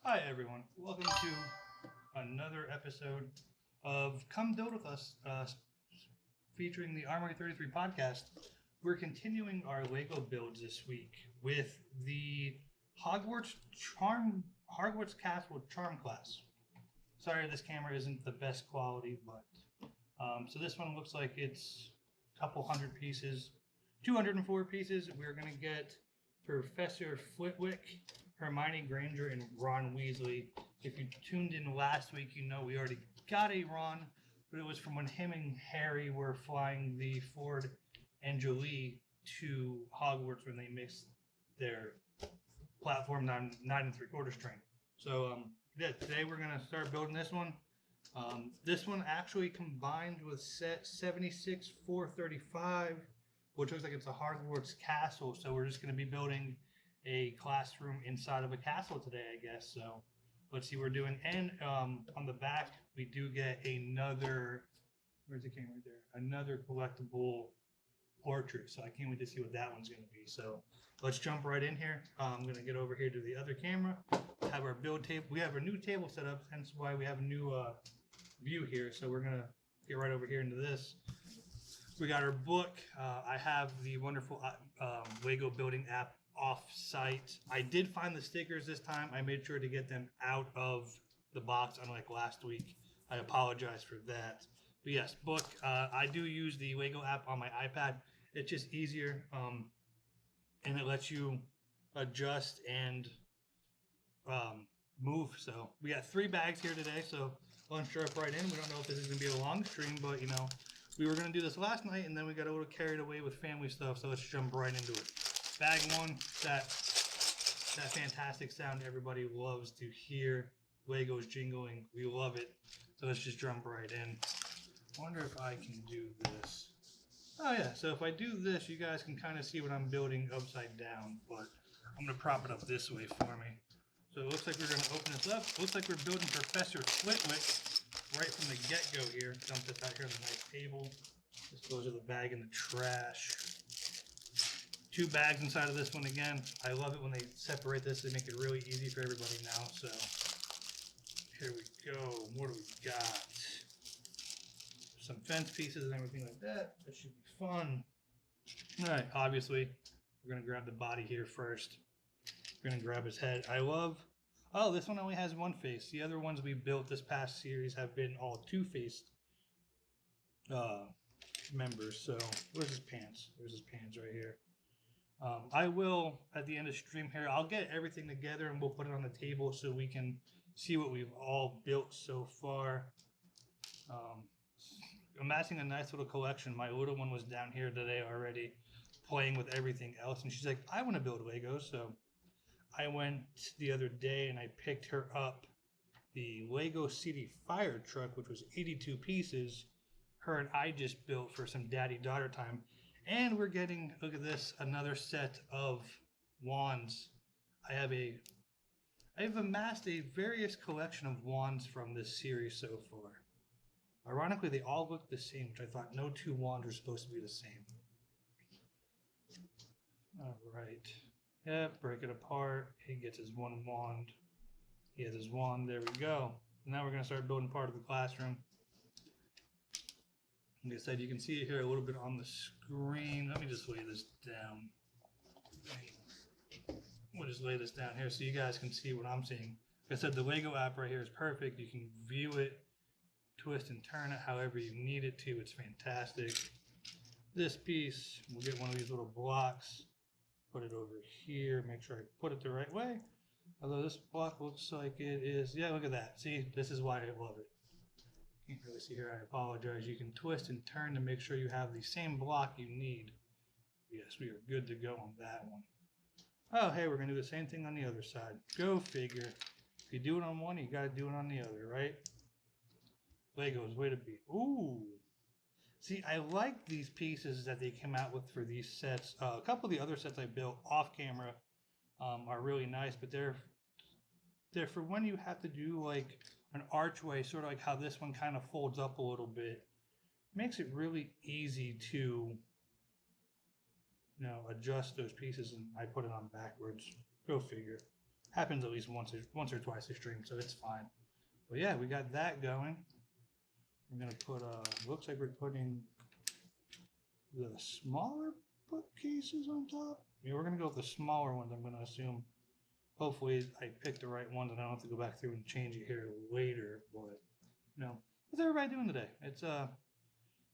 Hi everyone, welcome to another episode of Come Build With Us, featuring the Armory 33 podcast. We're continuing our Lego builds this week with the Hogwarts Castle Charm Class. Sorry this camera isn't the best quality, but so this one looks like it's a couple hundred pieces, 204 pieces. We're going to get Professor Flitwick, Hermione Granger, and Ron Weasley. If you tuned in last week, you know we already got a Ron, but it was from when him and Harry were flying the Ford Angeli to Hogwarts when they mixed their platform 9 3/4 train. So yeah, today we're gonna start building this one. This one actually combined with set 76 435, which looks like it's a Hogwarts castle. So we're just going to be building a classroom inside of a castle today, I guess. So let's see what we're doing. And on the back, we do get another, where's the camera right there? Another collectible portrait. So I can't wait to see what that one's going to be. So let's jump right in here. I'm going to get over here to the other camera, have our build table. We have a new table set up, hence why we have a new view here. So we're going to get right over here into this. We got our book. I have the wonderful Lego building app off site. I did find the stickers this time. I made sure to get them out of the box, unlike last week. I apologize for that. But yes, book. I do use the Lego app on my iPad. It's just easier, and it lets you adjust and move. So we got 3 bags here today. So let's jump right in. We don't know if this is going to be a long stream, but you know, we were going to do this last night, and then we got a little carried away with family stuff, so let's jump right into it. Bag 1, that fantastic sound everybody loves to hear. Legos jingling. We love it. So let's just jump right in. I wonder if I can do this. Oh, yeah. So if I do this, you guys can kind of see what I'm building upside down, but I'm going to prop it up this way for me. So it looks like we're going to open this up. It looks like we're building Professor Flitwick right from the get-go here. Dump this out here on the nice table. Dispose of the bag in the trash. 2 bags inside of this one again. I love it when they separate this. They make it really easy for everybody now. So here we go. What do we got? Some fence pieces and everything like that. That should be fun. All right, obviously, we're going to grab the body here first. We're going to grab his head. Oh, this one only has 1 face. The other ones we built this past series have been all 2-faced members. So where's his pants? There's his pants right here. I will, at the end of the stream here, I'll get everything together and we'll put it on the table so we can see what we've all built so far. Amassing a nice little collection. My little one was down here today already playing with everything else. And she's like, I want to build Legos. So I went the other day and I picked her up the Lego City fire truck, which was 82 pieces. Her and I just built for some daddy-daughter time. And we're getting, look at this, another set of wands. I have amassed a various collection of wands from this series so far. Ironically, they all look the same, which I thought no 2 wands are supposed to be the same. All right. Yeah, break it apart. He gets his 1 wand. He has his wand. There we go. Now we're going to start building part of the classroom. Like I said, you can see it here a little bit on the screen. Let me just lay this down. We'll just lay this down here so you guys can see what I'm seeing. Like I said, the Lego app right here is perfect. You can view it, twist and turn it however you need it to. It's fantastic. This piece, we'll get one of these little blocks, put it over here, make sure I put it the right way. Although this block looks like it is, yeah, look at that. See, this is why I love it. Can't really see here, I apologize. You can twist and turn to make sure you have the same block you need. Yes, we are good to go on that one. Oh, hey, we're going to do the same thing on the other side. Go figure. If you do it on one, you got to do it on the other, right? Legos, way to be. Ooh. See, I like these pieces that they came out with for these sets. A couple of the other sets I built off camera are really nice, but they're for when you have to do like an archway, sort of like how this one kind of folds up a little bit. Makes it really easy to adjust those pieces, and I put it on backwards. Go figure. Happens at least once or twice a stream, so it's fine. But yeah, we got that going. We're gonna put looks like we're putting the smaller bookcases on top. Yeah, we're gonna go with the smaller ones, I'm gonna assume. Hopefully I picked the right ones and I don't have to go back through and change it here later. But you know, what's everybody doing today? It's a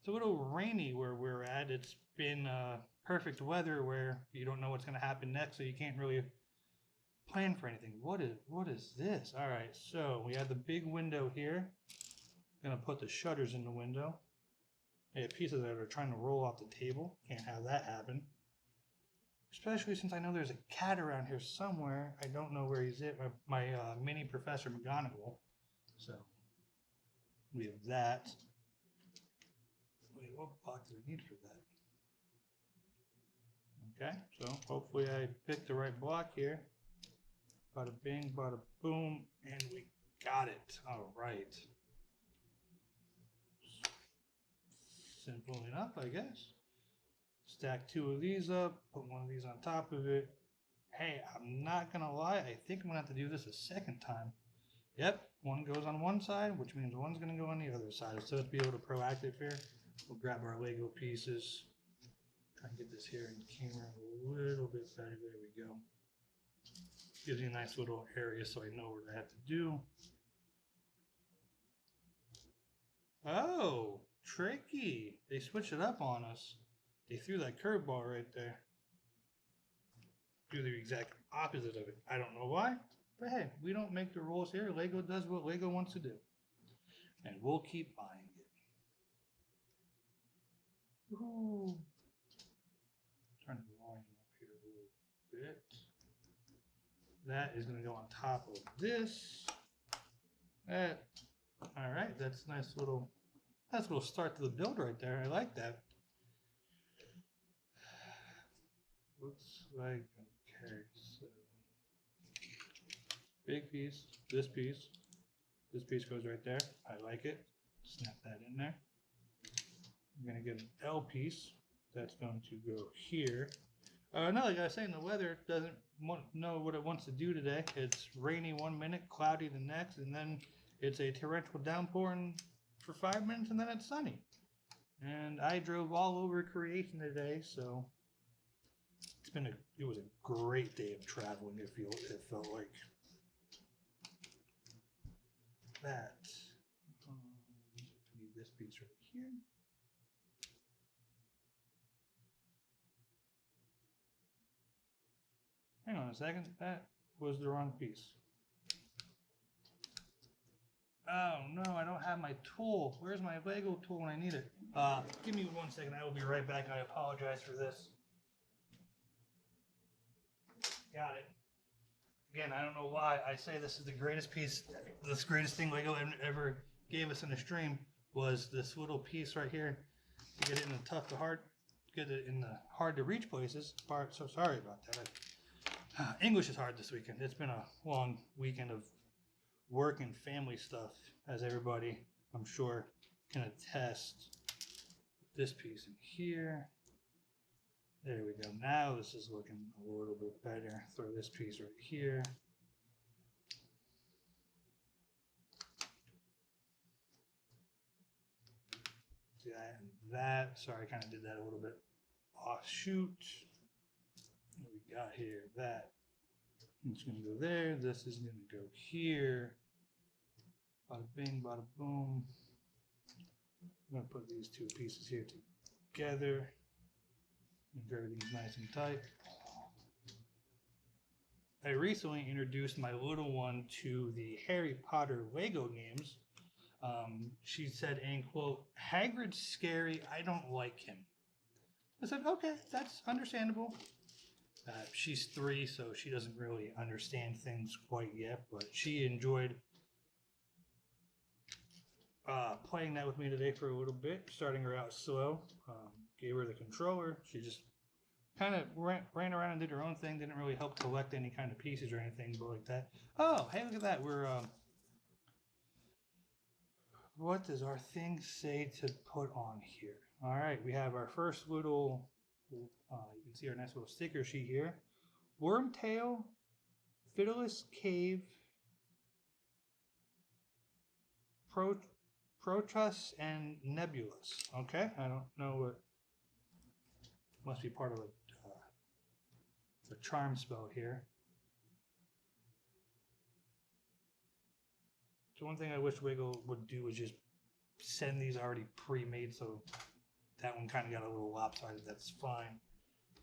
little rainy where we're at. It's been perfect weather where you don't know what's gonna happen next, so you can't really plan for anything. What is this? All right, so we have the big window here. Gonna put the shutters in the window. I have pieces that are trying to roll off the table. Can't have that happen. Especially since I know there's a cat around here somewhere. I don't know where he's at. My mini Professor McGonagall. So we have that. Wait, what block do I need for that? Okay, so hopefully I picked the right block here. Bada bing, bada boom, and we got it. All right. Simple enough, I guess. Stack 2 of these up, put one of these on top of it. Hey, I'm not gonna lie, I think I'm gonna have to do this a second time. Yep, one goes on one side, which means one's gonna go on the other side. So to be able to proactive here, we'll grab our Lego pieces. Try and get this here in the camera a little bit better. There we go. Gives you a nice little area so I know what I have to do. Oh, tricky. They switched it up on us. They threw that curveball right there. Do the exact opposite of it. I don't know why, but hey, we don't make the rules here. Lego does what Lego wants to do. And we'll keep buying it. Ooh. Turn the volume up here a little bit. That is going to go on top of this. That. All right, that's a nice little start to the build right there. I like that. Looks like, okay, so big piece, this piece goes right there. I like it. Snap that in there. I'm gonna get an L piece that's going to go here. No, like I was saying, the weather doesn't know what it wants to do today. It's rainy 1 minute, cloudy the next, and then it's a torrential downpour for 5 minutes, and then it's sunny. And I drove all over creation today, so it was a great day of traveling. It felt like that. Need this piece right here. Hang on a second. That was the wrong piece. Oh no, I don't have my tool. Where's my Lego tool when I need it? Give me 1 second. I will be right back. I apologize for this. Got it. Again, I don't know why I say this is the greatest piece, this greatest thing Lego ever gave us in a stream was this little piece right here. To get it in the tough to hard, get it in the hard to reach places. So sorry about that. English is hard this weekend. It's been a long weekend of work and family stuff, as everybody, I'm sure, can attest. This piece in here. There we go. Now this is looking a little bit better. Throw this piece right here. That and that. Sorry, I kind of did that a little bit offshoot. What we got here? That. It's going to go there. This is going to go here. Bada bing, bada boom. I'm going to put these two pieces here together. Make everything's nice and tight. I recently introduced my little one to the Harry Potter Lego games. She said, and quote, "Hagrid's scary, I don't like him." I said, okay, that's understandable. She's 3, so she doesn't really understand things quite yet, but she enjoyed playing that with me today for a little bit, starting her out slow. Gave her the controller. She just kind of ran around and did her own thing. Didn't really help collect any kind of pieces or anything, but like that. Oh, hey, look at that. We're what does our thing say to put on here? All right, we have our first little. You can see our nice little sticker sheet here. Wormtail Fiddler's Cave, Protrus, and Nebulous. Okay, I don't know what. Must be part of a charm spell here. So one thing I wish Wiggle would do is just send these already pre-made, so that one kind of got a little lopsided. That's fine.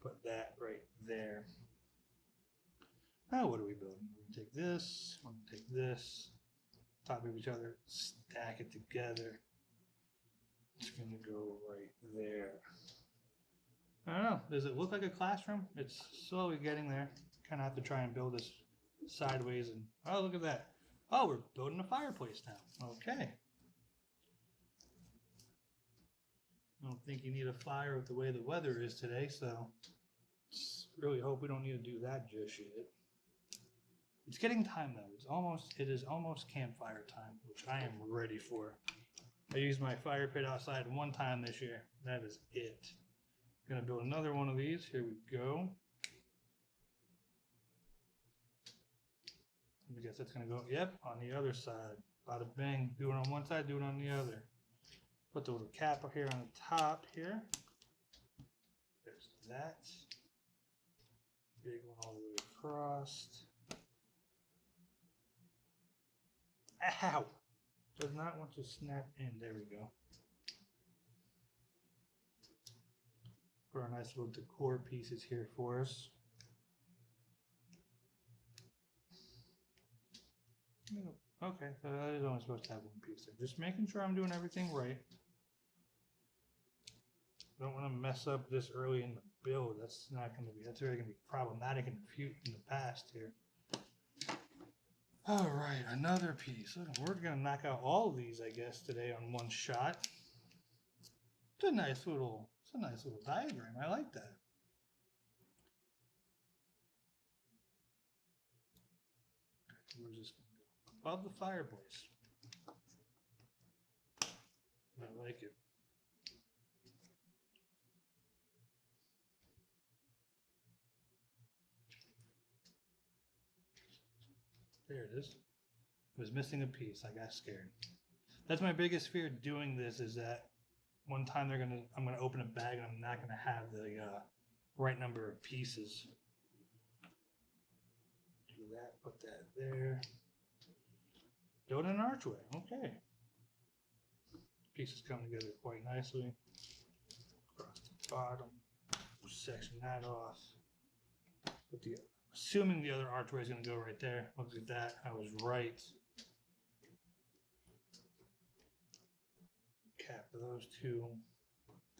Put that right there. Now what are we building? We're gonna take this, we're gonna take this, top of each other, stack it together. It's gonna go right there. I don't know, does it look like a classroom? It's slowly getting there. Kind of have to try and build this sideways and, oh, look at that. Oh, we're building a fireplace now. Okay. I don't think you need a fire with the way the weather is today, so really hope we don't need to do that just yet. It's getting time though. It is almost campfire time, which I am ready for. I used my fire pit outside one time this year. That is it. Gonna build another one of these. Here we go. I guess that's gonna go, yep, on the other side. Bada bing. Do it on one side, do it on the other. Put the little cap up here on the top here. There's that. Big one all the way across. Ow! Does not want to snap in. There we go. Put our nice little decor pieces here for us. Okay, so that is only supposed to have one piece there. Just making sure I'm doing everything right. Don't want to mess up this early in the build. That's really going to be problematic in the past here. All right, another piece. We're going to knock out all of these, I guess, today on one shot. It's a nice little diagram. I like that. Where's this going to go? Above the fireplace. I like it. There it is. It was missing a piece. I got scared. That's my biggest fear doing this, is that one time I'm gonna open a bag and I'm not gonna have the right number of pieces. Do that. Put that there. Build an archway. Okay. Pieces come together quite nicely. Across the bottom. Section that off. Put the assuming the other archway is going to go right there. Look at that. I was right. Cap those two.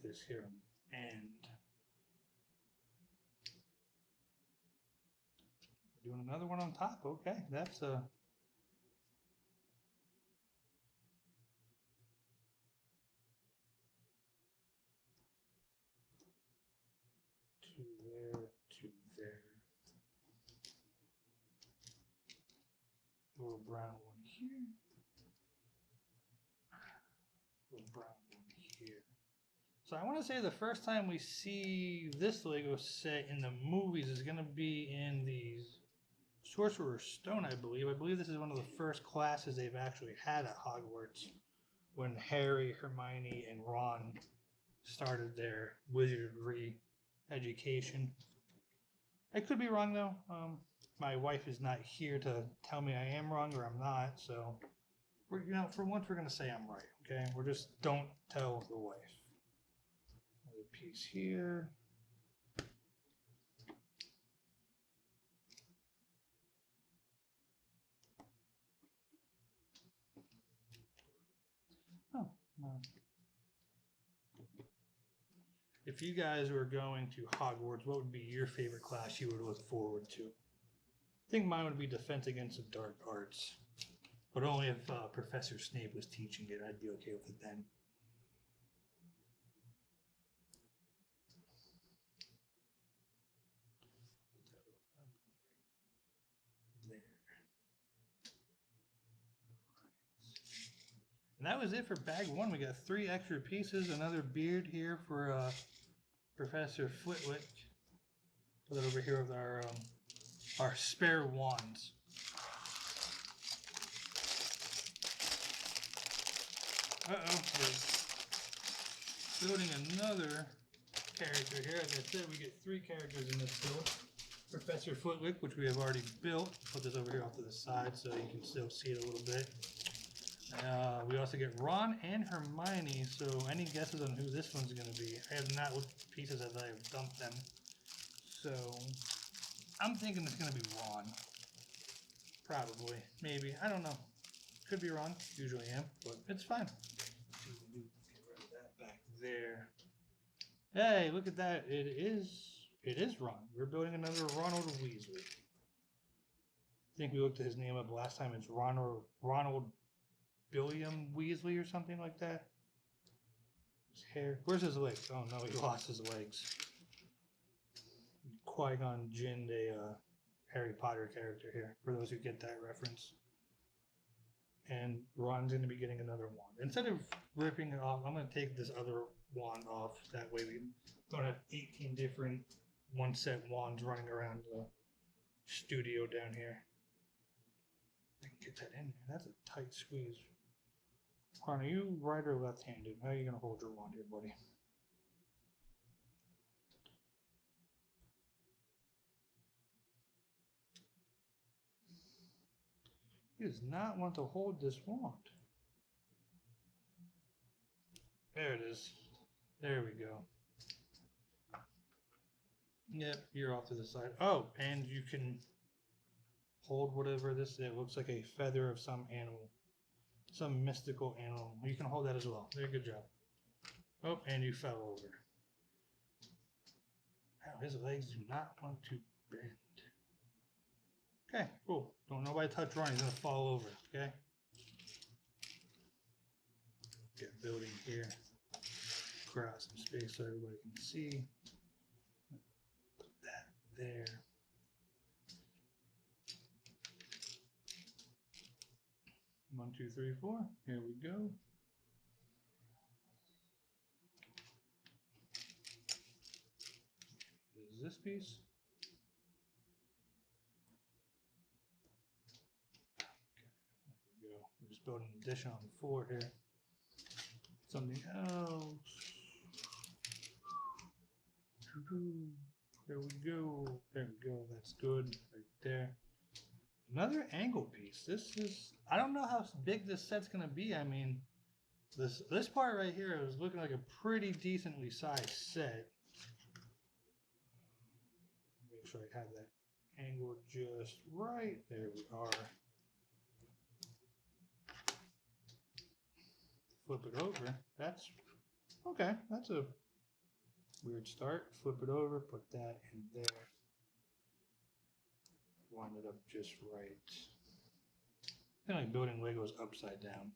This here on the end. Doing another one on top. Okay, that's a. Two there, two there. Little brown one here. Little brown one here. So I want to say the first time we see this Lego set in the movies is going to be in the Sorcerer's Stone, I believe. I believe this is one of the first classes they've actually had at Hogwarts when Harry, Hermione, and Ron started their wizardry education. I could be wrong though. My wife is not here to tell me I am wrong or I'm not, so for once we're gonna say I'm right. Okay, we're just don't tell the wife. Another piece here. Oh no. If you guys were going to Hogwarts, what would be your favorite class you would look forward to? I think mine would be Defense Against the Dark Arts, but only if Professor Snape was teaching it. I'd be okay with it then. There. And that was it for bag one. We got 3 extra pieces, another beard here for Professor Flitwick. Put it over here with our our spare wands. Uh-oh, we're building another character here. As I said, we get 3 characters in this build. Professor Flitwick, which we have already built. Put this over here off to the side so you can still see it a little bit. We also get Ron and Hermione, so any guesses on who this one's going to be? I have not looked at the pieces as I have dumped them. So, I'm thinking it's going to be Ron. Probably. Maybe. I don't know. Could be wrong. Usually am, but it's fine. Get rid of that back there. Hey, look at that. It is Ron. We're building another Ronald Weasley. I think we looked at his name up last time. It's Ronald Billiam Weasley or something like that. His hair. Where's his legs? Oh no, he lost his legs. Qui-Gon Jinn, a Harry Potter character here, for those who get that reference. And Ron's going to be getting another wand. Instead of ripping it off, I'm going to take this other wand off. That way we don't have 18 different one-set wands running around the studio down here. I can get that in there. That's a tight squeeze. Ron, are you right or left-handed? How are you going to hold your wand here, buddy? He does not want to hold this wand. There it is. There we go. Yep, you're off to the side. Oh, and you can hold whatever this is. It looks like a feather of some animal. Some mystical animal. You can hold that as well. Very good job. Oh, and you fell over. Oh, his legs do not want to bend. Okay, cool. Don't nobody touch Ron. He's going to fall over, okay? Get building here. Clear out some space so everybody can see. Put that there. One, two, three, four. Here we go. Is this piece? We're just building an addition on the floor here. Something else. There we go. There we go. That's good. Right there. Another angle piece. This is, I don't know how big this set's going to be. I mean, this part right here is looking like a pretty decently sized set. Make sure I have that angle just right. There we are. Flip it over. That's okay. That's a weird start. Flip it over. Put that in there. Line it up just right. Kind of like building Legos upside down.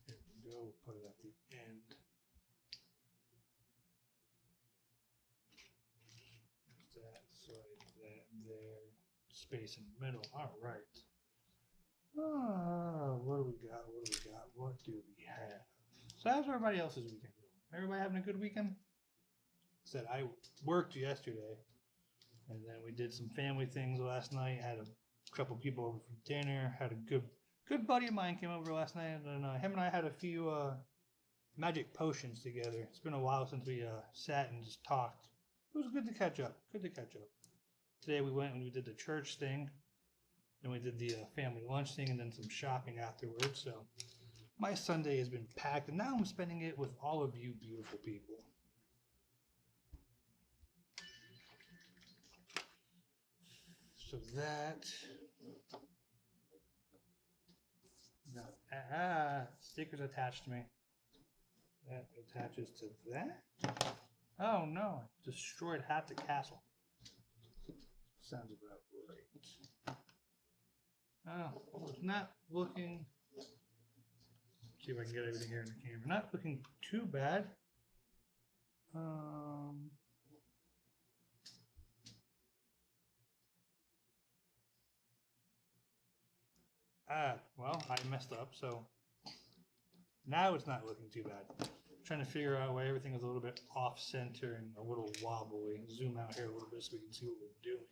There we go. Put it at the end. That slide that there. Space in the middle. All right. What do we got? What do we got? What do we have? So how's everybody else's weekend going? Everybody having a good weekend? Said I worked yesterday, and then we did some family things last night. Had a couple people over for dinner. Had a good buddy of mine came over last night, and him and I had a few magic potions together. It's been a while since we sat and just talked. It was good to catch up. Good to catch up. Today we went and we did the church thing. Then we did the family lunch thing and then some shopping afterwards. So my Sunday has been packed, and now I'm spending it with all of you beautiful people. So that... stickers attached to me. That attaches to that. Oh no, destroyed half the castle. Sounds about right. Oh, it's not looking... See if I can get everything here in the camera. Not looking too bad. Well, I messed up, so Now it's not looking too bad. Trying to figure out why everything is a little bit off center and a little wobbly. Zoom out here a little bit so we can see what we're doing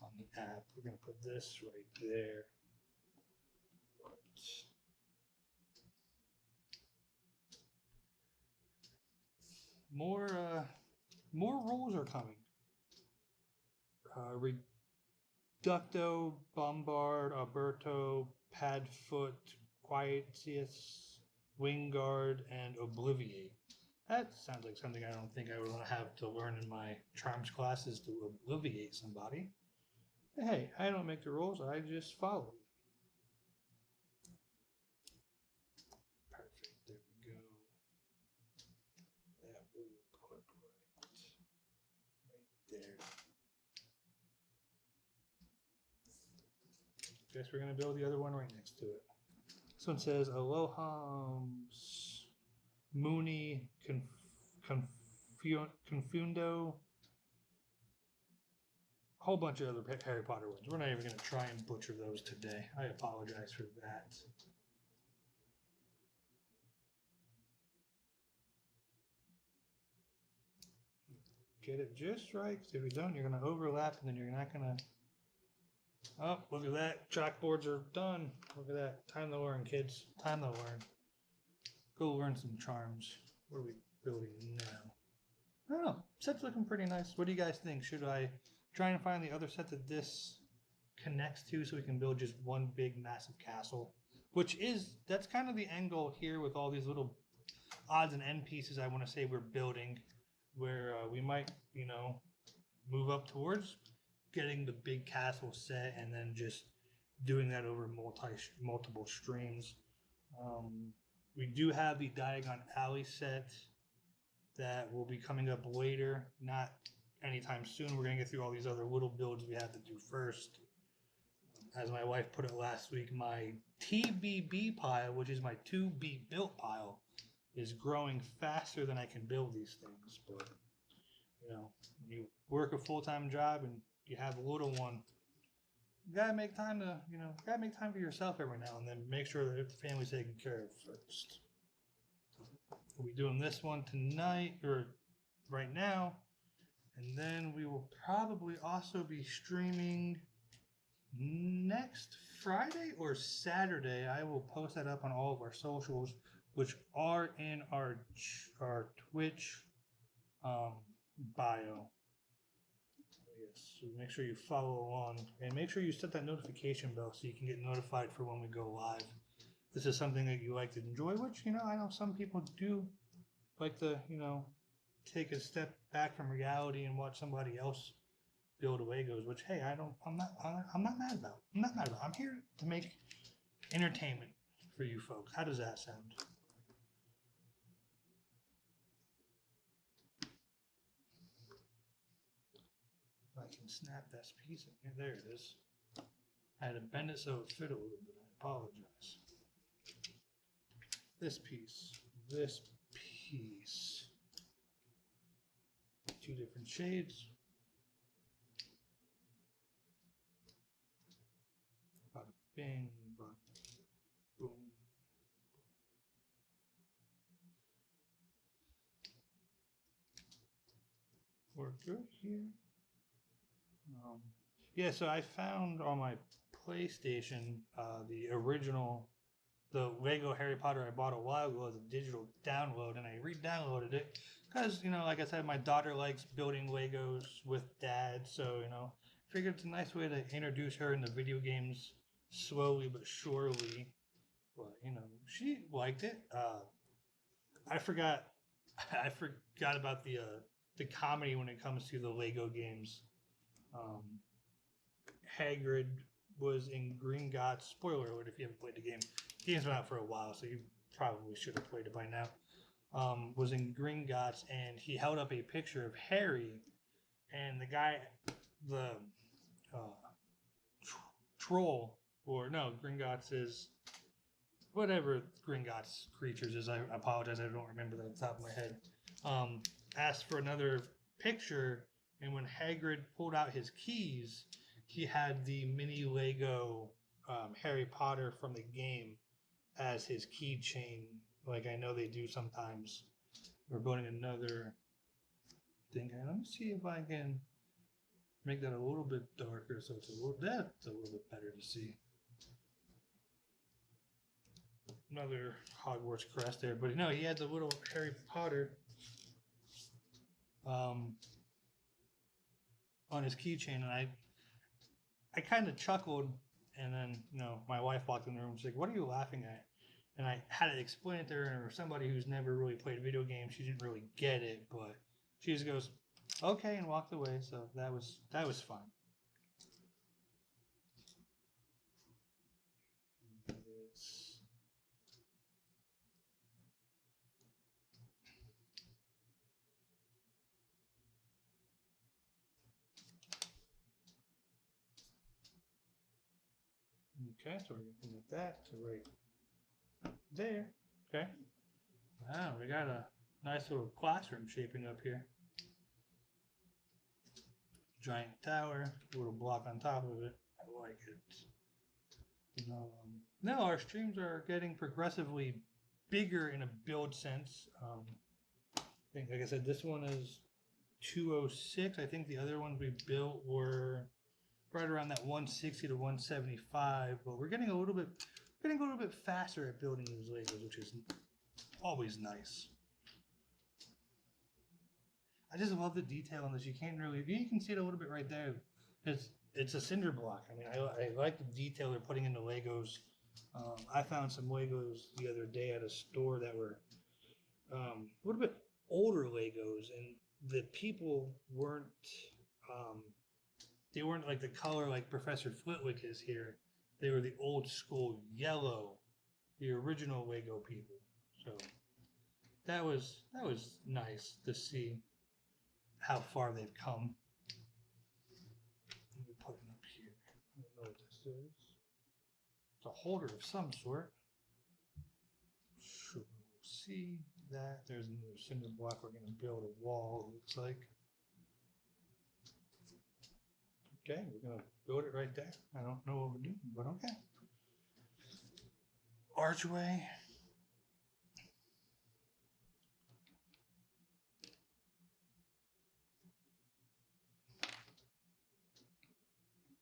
on the app. We're going to put this right there. More rules are coming. Reducto, Bombard, Alberto, Padfoot, Quietius, Wingard, and Obliviate. That sounds like something I don't think I would want to have to learn in my Charms classes, to obliviate somebody. But hey, I don't make the rules, I just follow. Perfect, there we go. That will put right there. Guess we're going to build the other one right next to it. This one says Alohams Mooney Confundo. A whole bunch of other Harry Potter ones. We're not even going to try and butcher those today. I apologize for that. Get it just right, because if you don't, you're going to overlap, and then you're not going to... Oh, look at that. Chalkboards are done. Look at that. Time to learn, kids. Time to learn. Go learn some charms. What are we building now? I don't know. Set's looking pretty nice. What do you guys think? Should I try and find the other set that this connects to so we can build just one big massive castle? That's kind of the end goal here with all these little odds and end pieces I want to say we're building, where we might, move up towards getting the big castle set and then just doing that over multiple streams. We do have the Diagon Alley set that will be coming up later, not anytime soon. We're going to get through all these other little builds we have to do first. As my wife put it last week, my TBB pile, which is my to be built pile, is growing faster than I can build these things. But, you work a full-time job and you have a little one, you gotta make time to, gotta make time for yourself every now and then. Make sure that the family's taken care of first. We'll be doing this one tonight, or right now, and then we will probably also be streaming next Friday or Saturday. I will post that up on all of our socials, which are in our Twitch bio. Yes, so make sure you follow along and make sure you set that notification bell so you can get notified for when we go live. This is something that you like to enjoy, which, I know some people do like to, take a step back from reality and watch somebody else build Legos, which, hey, I'm not mad about. I'm here to make entertainment for you folks. How does that sound? If I can snap this piece in here, there it is. I had to bend it so it fit a little bit. I apologize. This piece. Two different shades. Bada bing, bada boom. We're good here. Yeah, so I found on my PlayStation the Lego Harry Potter I bought a while ago as a digital download, and I re-downloaded it because, like I said, my daughter likes building Legos with dad, so, figured it's a nice way to introduce her into video games slowly but surely. But, she liked it. I forgot about the comedy when it comes to the Lego games. Hagrid was in Gringotts. Spoiler alert if you haven't played the game. The game's been out for a while, so you probably should have played it by now. Was in Gringotts, and he held up a picture of Harry, and the guy, the troll, or no, Gringotts is whatever Gringotts creatures is. I apologize, I don't remember that off the top of my head. Asked for another picture, and when Hagrid pulled out his keys, he had the mini Lego Harry Potter from the game as his keychain like I know they do sometimes. We're building another thing. Let me see if I can make that a little bit darker so it's that's a little bit better to see. Another Hogwarts crest there, but no, he had the little Harry Potter on his keychain, and I kind of chuckled, and then my wife walked in the room. She's like, "What are you laughing at?" And I had to explain it to her, and for somebody who's never really played video games, she didn't really get it, but she just goes, "Okay," and walked away. So that was fun. Okay, so we're going to connect that to right there. Okay. Wow, we got a nice little classroom shaping up here. Giant tower, a little block on top of it. I like it. No, our streams are getting progressively bigger in a build sense. I think, like I said, this one is 206. I think the other ones we built were right around that 160 to 175, but we're getting a little bit faster at building these Legos, which is always nice. I just love the detail on this. You can't really, you can see it a little bit right there. It's a cinder block. I mean, I like the detail they're putting into Legos. I found some Legos the other day at a store that were a little bit older Legos, and the people weren't they weren't like the color like Professor Flitwick is here. They were the old school yellow, the original Lego people. So that was nice to see how far they've come. Let me put it up here. I don't know what this is. It's a holder of some sort. Sure, we'll see that. There's another cinder block. We're going to build a wall, it looks like. Okay, we're going to build it right there. I don't know what we're doing, but okay. Archway.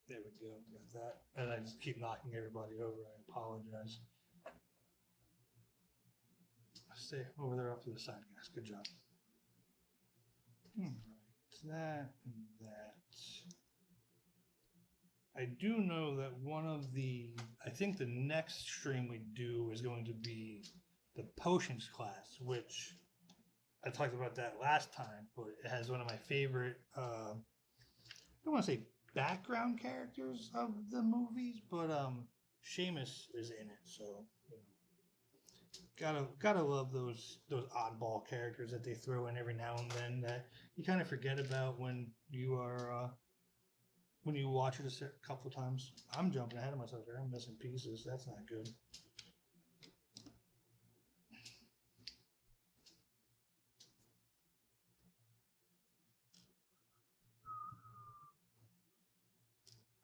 There we go. Got that. And I just keep knocking everybody over. I apologize. Stay over there off to the side, guys. Good job. Right. That and that. I do know that I think the next stream we do is going to be the potions class, which I talked about that last time, but it has one of my favorite, I don't want to say background characters of the movies, but Seamus is in it, so gotta love those oddball characters that they throw in every now and then that you kind of forget about when you are when you watch it a couple times. I'm jumping ahead of myself here. I'm missing pieces. That's not good.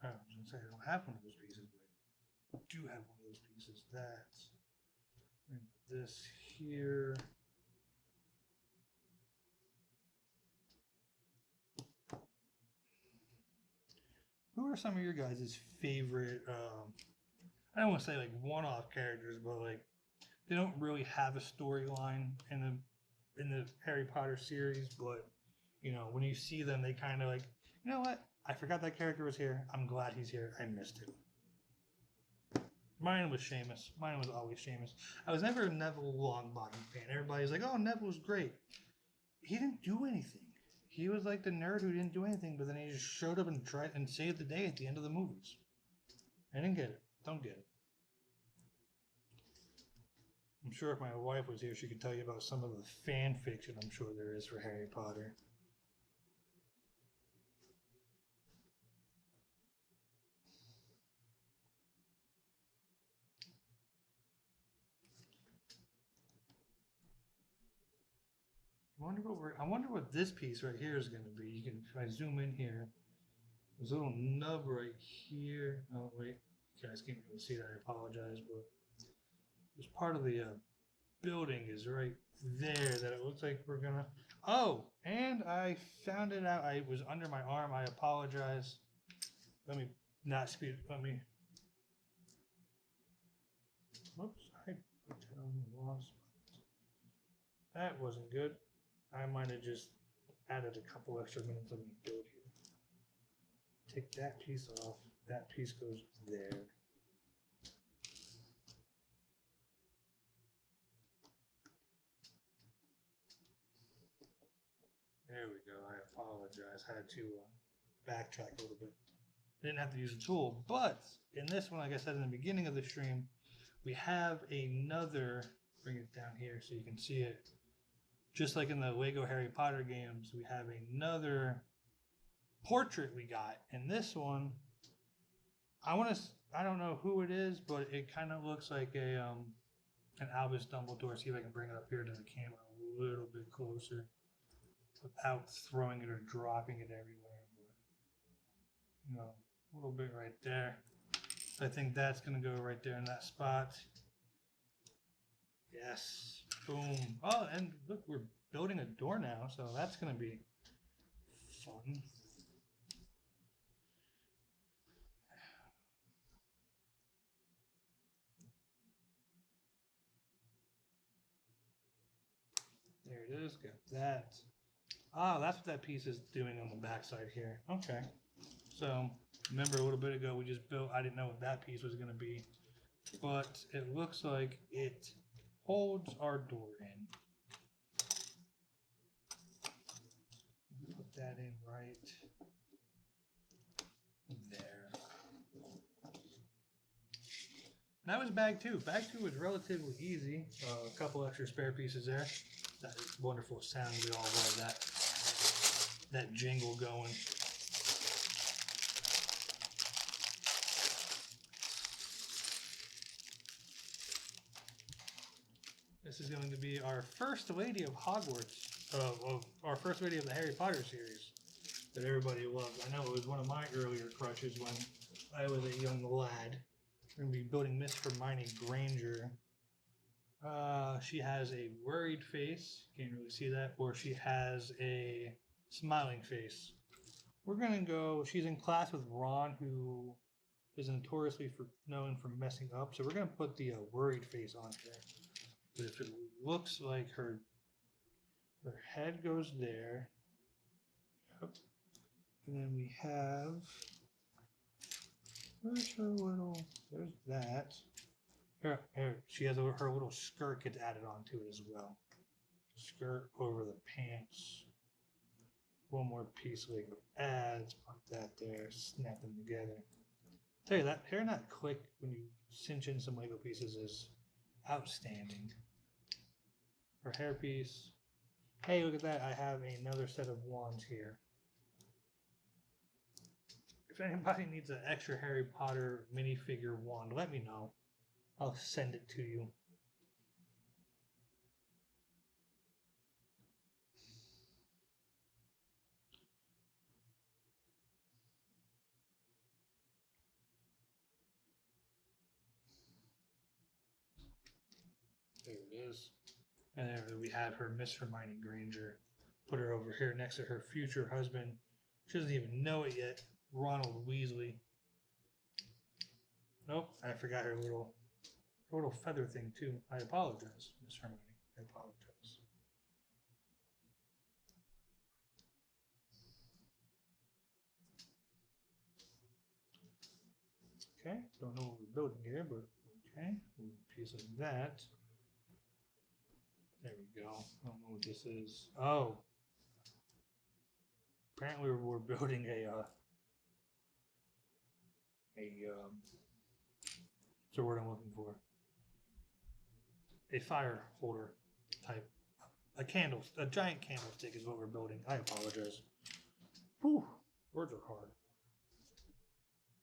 I was going to say I don't have one of those pieces, but I do have one of those pieces. That's this here. Who are some of your guys' favorite, I don't want to say like one-off characters, but like they don't really have a storyline in the Harry Potter series, but when you see them, they kind of like, you know what? I forgot that character was here. I'm glad he's here. I missed him. Mine was Seamus. Mine was always Seamus. I was never a Neville Longbottom fan. Everybody's like, oh, Neville's great. He didn't do anything. He was like the nerd who didn't do anything, but then he just showed up and tried and saved the day at the end of the movies. I didn't get it. Don't get it. I'm sure if my wife was here, she could tell you about some of the fan fiction I'm sure there is for Harry Potter. I wonder what this piece right here is going to be. You can, if I zoom in here, there's a little nub right here. Oh wait, you guys can't really see that. I apologize, but it's part of the building is right there that it looks like we're gonna. Oh, and I found it out. I was under my arm. I apologize. Let me not speed. Let me. Whoops, I put that on the wrong spot. That wasn't good. I might have just added a couple extra minutes. Let me build here. Take that piece off. That piece goes there. There we go. I apologize. I had to backtrack a little bit. I didn't have to use a tool, but in this one, like I said in the beginning of the stream, we have another. Bring it down here so you can see it. Just like in the Lego Harry Potter games, we have another portrait we got. And this one, I don't know who it is, but it kind of looks like an Albus Dumbledore. See if I can bring it up here to the camera a little bit closer without throwing it or dropping it everywhere. But, you know, a little bit right there. I think that's going to go right there in that spot. Yes. Boom. Oh, and look, we're building a door now, so that's going to be fun. There it is. Got that. Ah, that's what that piece is doing on the backside here. Okay. So, remember a little bit ago we just built, I didn't know what that piece was going to be, but it looks like it holds our door in. Put that in right there. And that was bag two. Bag two was relatively easy. A couple extra spare pieces there. That wonderful sound, we all love that. That jingle going. This is going to be our first lady of Hogwarts, our first lady of the Harry Potter series that everybody loves. I know it was one of my earlier crushes when I was a young lad. We're going to be building Miss Hermione Granger. She has a worried face, can't really see that, or she has a smiling face. We're going to go, she's in class with Ron, who is notoriously known for messing up, so we're going to put the worried face on here. But if it looks like her head goes there, yep. And then we have, where's her little, there's that. Here, she has her little skirt gets added onto it as well. Skirt over the pants. One more piece Lego adds, put that there, snap them together. Tell you that, hearing that click when you cinch in some Lego pieces is outstanding. Her hairpiece. Hey, look at that. I have another set of wands here. If anybody needs an extra Harry Potter minifigure wand, let me know. I'll send it to you. There it is. And there we have her, Miss Hermione Granger. Put her over here next to her future husband. She doesn't even know it yet. Ronald Weasley. Nope, I forgot her little feather thing too. I apologize, Miss Hermione. I apologize. Okay, don't know what we're building here, but okay, a piece like that. There we go. I don't know what this is. Oh, apparently we're building what's the word I'm looking for? A fire holder type. A giant candlestick is what we're building. I apologize. Whew, words are hard.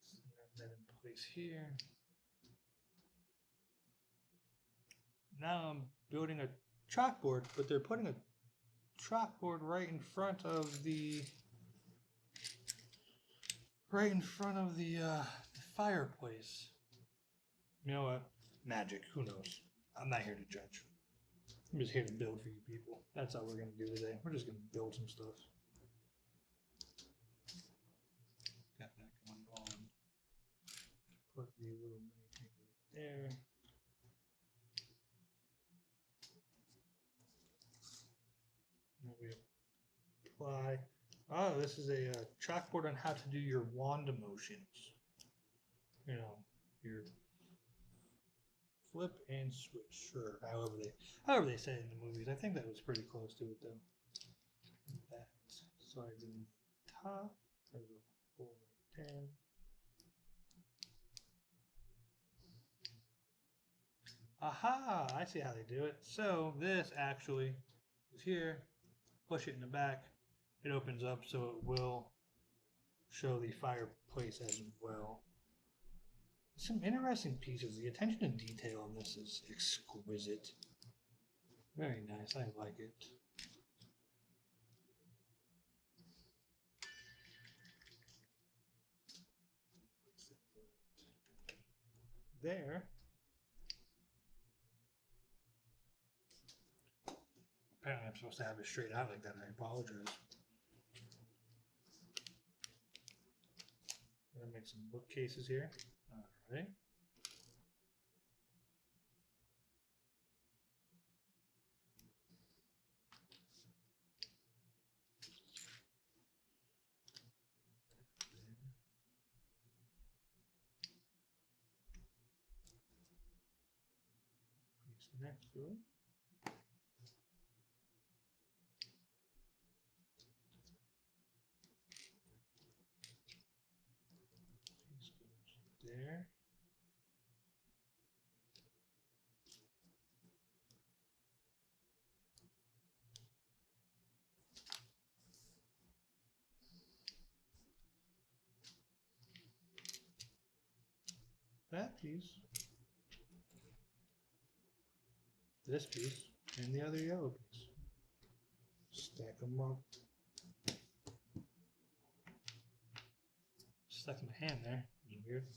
Snap that in place here. Now I'm building a chalkboard, but they're putting a chalkboard right in front of the fireplace. You know what? Magic. Who knows? I'm not here to judge. I'm just here to build for you people. That's all we're going to do today. We're just going to build some stuff. Got that going on. Put the little mini thing right there. Now we apply. Oh, this is a chalkboard on how to do your wand motions. You know, your flip and switch, or however they say it in the movies. I think that was pretty close to it though. That slides in the top. There's a hole right there. Aha! I see how they do it. So this actually is here. Push it in the back. It opens up so it will show the fireplace as well. Some interesting pieces. The attention to detail on this is exquisite. Very nice. I like it. There. Apparently I'm supposed to have it straight out like that. I apologize. I'm going to make some bookcases here. All right. Piece next to it. Piece goes there. That piece, this piece, and the other yellow piece. Stack them up. Stuck in my hand there. Weird.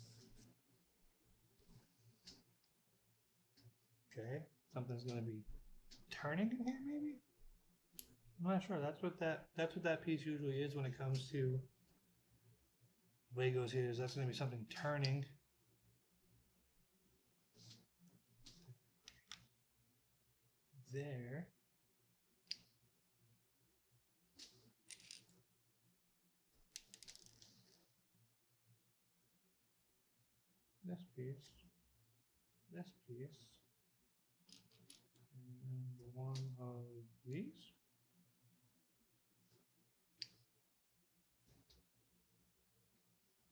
Okay, something's gonna be turning in here, maybe. I'm not sure. That's what that piece usually is when it comes to Legos. Here is that's gonna be something turning. There. This piece. This piece. And one of these.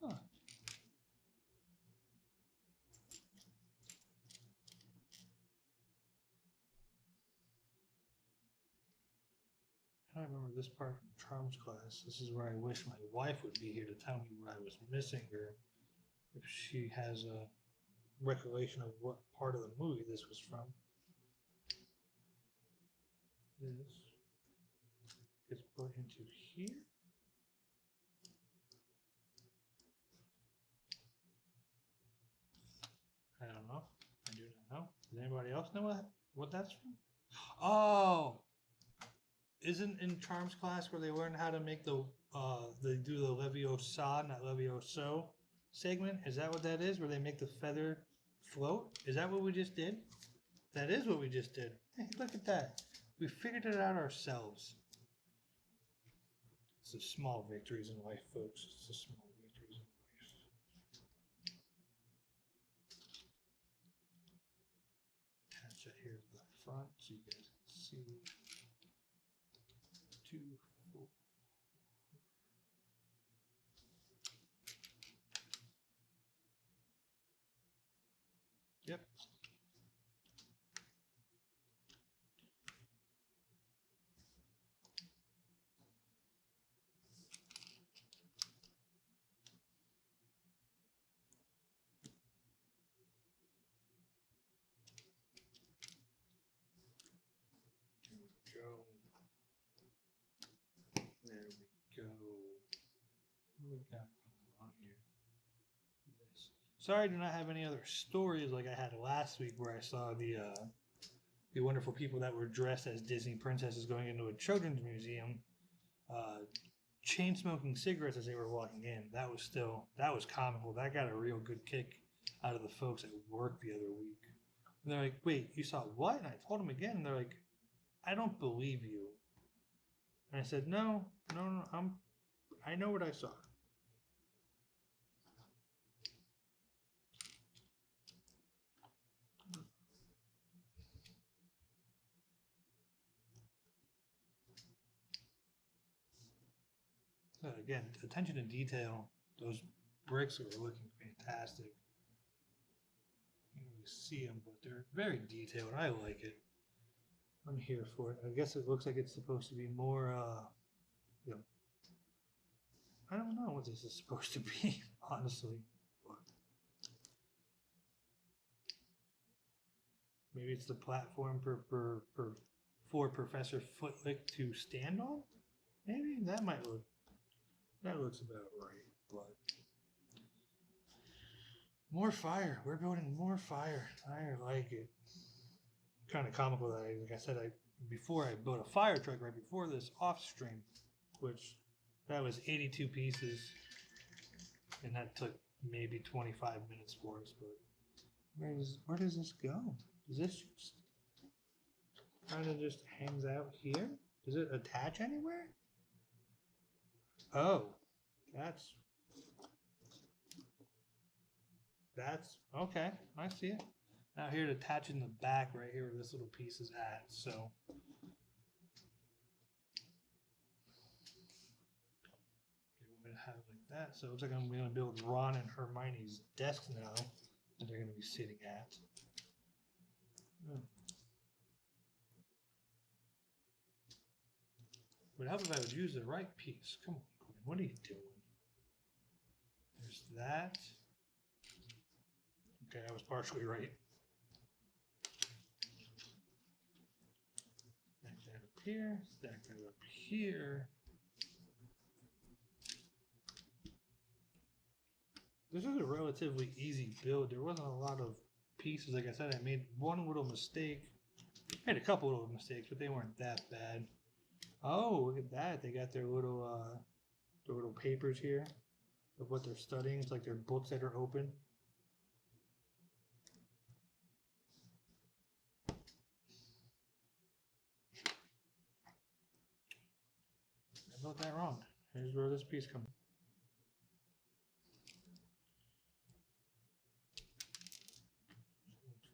Huh. I remember this part from Charms Class. This is where I wish my wife would be here to tell me what I was missing, or if she has a recollection of what part of the movie this was from. This gets put into here. I don't know. I do not know. Does anybody else know what that's from? Oh! Isn't in Charms Class where they learn how to make they do the Leviosa, not Levioso segment? Is that what that is, where they make the feather float? Is that what we just did? That is what we just did. Hey, look at that. We figured it out ourselves. It's the small victories in life, folks. It's the small victories in life. Attach that here to the front so you guys can see. 2, 4. Yep. There we go. What we got going on here? This. Sorry, I do not have any other stories like I had last week, where I saw the the wonderful people that were dressed as Disney princesses going into a children's museum, chain smoking cigarettes as they were walking in. That was comical. That got a real good kick out of the folks at work the other week. And they're like, "Wait, you saw what?" And I told them again, and they're like, "I don't believe you." And I said, "No, I know what I saw." Again, attention to detail. Those bricks are looking fantastic. You don't really see them, but they're very detailed. I like it. I'm here for it. I guess it looks like it's supposed to be more, I don't know what this is supposed to be, honestly. But maybe it's the platform for Professor Flitwick to stand on? Maybe that looks about right, but more fire. We're building more fire. I like it. Kind of comical that like I said, before I built a fire truck right before this off stream, which that was 82 pieces, and that took maybe 25 minutes for us. But where does this go? Does this just kind of just hangs out here? Does it attach anywhere? Oh, that's okay. I see it. Now here to attach in the back right here where this little piece is at. So we're gonna have it like that. So it looks like I'm gonna build Ron and Hermione's desks now that they're gonna be sitting at. Would help if I would use the right piece. Come on, Quinn. What are you doing? There's that. Okay, I was partially right. Stack that up here. Stack that up here. This is a relatively easy build. There wasn't a lot of pieces. Like I said, I made one little mistake. I made a couple little mistakes, but they weren't that bad. Oh, look at that. They got their little papers here of what they're studying. It's like their books that are open. I built that wrong. Here's where this piece comes.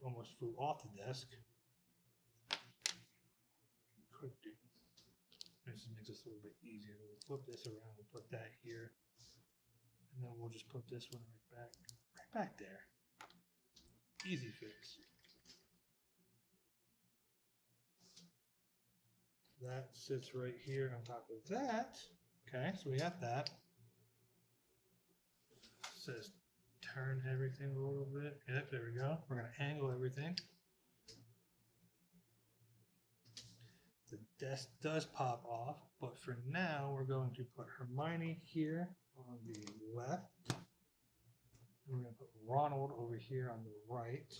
Almost flew off the desk. Could do. This makes this a little bit easier. We'll flip this around and put that here. And then we'll just put this one right back there. Easy fix. That sits right here on top of that. Okay, so we got that. It says turn everything a little bit. Yep, there we go. We're going to angle everything. The desk does pop off, but for now we're going to put Hermione here on the left. And we're going to put Ronald over here on the right.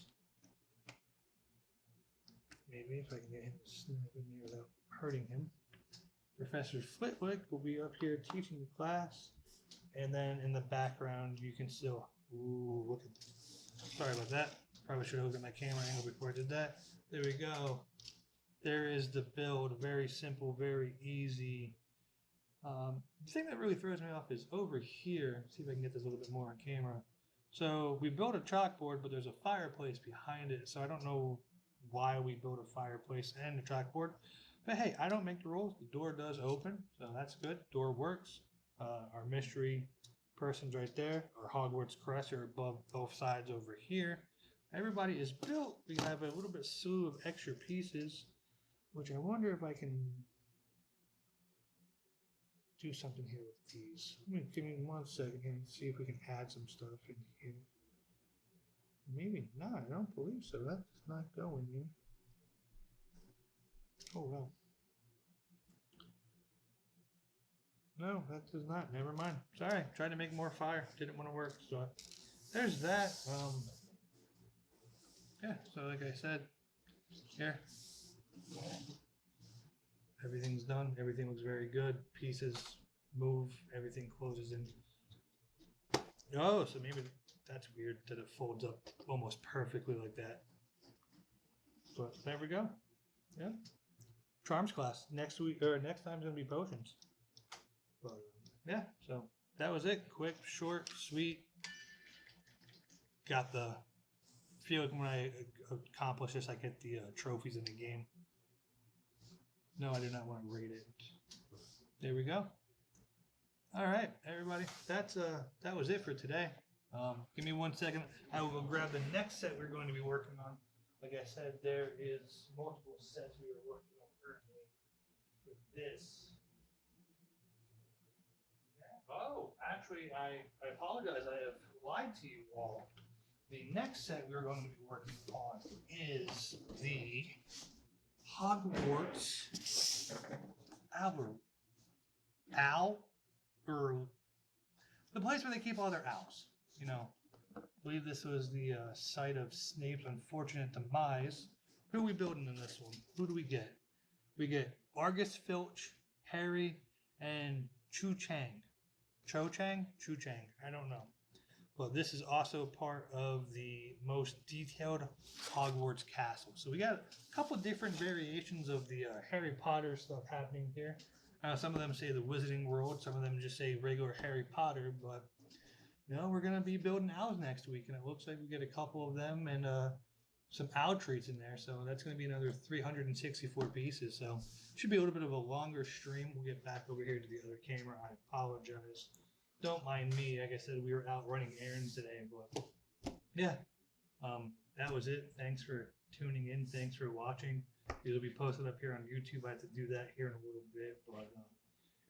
Maybe if I can get him to snap in there without hurting him. Professor Flitwick will be up here teaching the class. And then in the background you can still, ooh, look at this. Sorry about that. Probably should have looked at my camera angle before I did that. There we go. There is the build. Very simple, very easy. The thing that really throws me off is over here. See if I can get this a little bit more on camera. So we built a chalkboard, but there's a fireplace behind it. So I don't know why we built a fireplace and a chalkboard. But hey, I don't make the rules. The door does open, so that's good. Door works. Our mystery person's right there. Our Hogwarts crest are above both sides over here. Everybody is built. We have a little bit slew of extra pieces, which I wonder if I can do something here with these. Give me 1 second here and see if we can add some stuff in here. Maybe not. I don't believe so. That's not going in. Oh well. No, that does not. Never mind. Sorry. Tried to make more fire. Didn't want to work. So there's that. Yeah. So like I said, here Everything's done. Everything looks very good. Pieces move. Everything closes in. Oh, so maybe that's weird that it folds up almost perfectly like that. But there we go. Yeah. Charms class. Next week or next time's gonna be potions. But yeah, so that was it. Quick, short, sweet. Got the feel like when I accomplish this, I get the trophies in the game. No, I do not want to rate it. There we go. All right, everybody. That was it for today. Give me 1 second. I will go grab the next set we're going to be working on. Like I said, there is multiple sets we are working on currently for this. Oh, actually, I apologize. I have lied to you all. The next set we're going to be working on is the Hogwarts Owlery. The place where they keep all their owls. You know, I believe this was the site of Snape's unfortunate demise. Who are we building in this one? Who do we get? We get Argus Filch, Harry, and Cho Chang. I don't know. But this is also part of the most detailed Hogwarts castle. So we got a couple different variations of the Harry Potter stuff happening here. Some of them say the Wizarding World. Some of them just say regular Harry Potter. But, you know, we're going to be building owls next week. And it looks like we get a couple of them and some owl treats in there. So that's going to be another 364 pieces. So should be a little bit of a longer stream. We'll get back over here to the other camera. I apologize. Don't mind me. Like I said, we were out running errands today, but yeah, that was it. Thanks for tuning in. Thanks for watching. It'll be posted up here on YouTube. I have to do that here in a little bit, but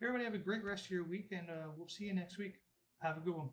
everybody have a great rest of your week, and we'll see you next week. Have a good one.